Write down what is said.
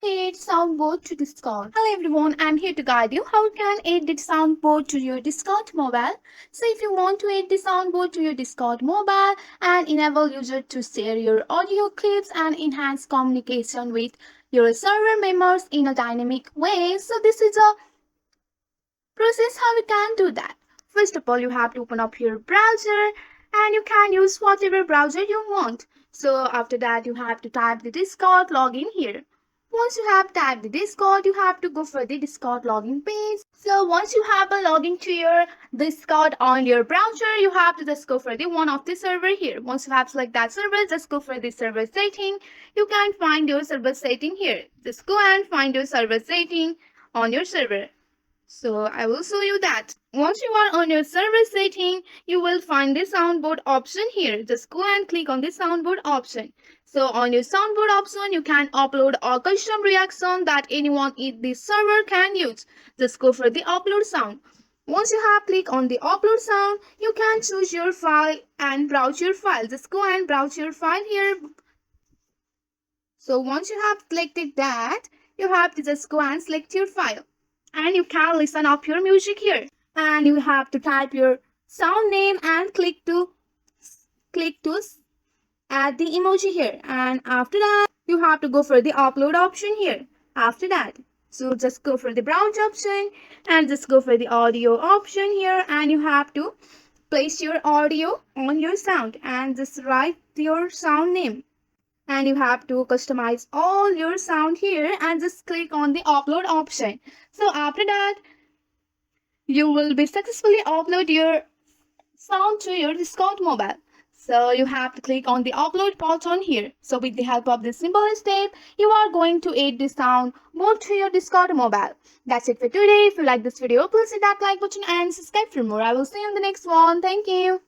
Add Soundboard to Discord. Hello everyone, I'm here to guide you how you can add the soundboard to your Discord mobile. So if you want to add the soundboard to your Discord mobile and enable user to share your audio clips and enhance communication with your server members in a dynamic way. So this is a process how you can do that. First of all, you have to open up your browser and you can use whatever browser you want. So after that, you have to type the Discord login here. Once you have typed the Discord, you have to go for the Discord login page. So once you have a login to your Discord on your browser, you have to just go for the one of the server here. Once you have select that server, just go for the server setting. You can find your server setting here. Just go and find your server setting on your server. So I will show you that. Once you are on your server setting, you will find the soundboard option here. Just go and click on the soundboard option. So on your soundboard option, you can upload a custom reaction that anyone in the server can use. Just go for the upload sound. Once you have clicked on the upload sound, you can choose your file and browse your file. Just go and browse your file here. So once you have selected that, you have to just go and select your file. And you can listen up your music here. And you have to type your sound name and click to add the emoji here. And after that, you have to go for the upload option here. After that, so just go for the browse option and just go for the audio option here, and you have to place your audio on your sound and just write your sound name. And you have to customize all your sound here and just click on the upload option. So after that, you will be successfully upload your sound to your Discord mobile. So you have to click on the upload button here. So with the help of this simple step, you are going to add the sound board to your Discord mobile. That's it for today. If you like this video, please hit that like button and subscribe for more. I will see you in the next one. Thank you.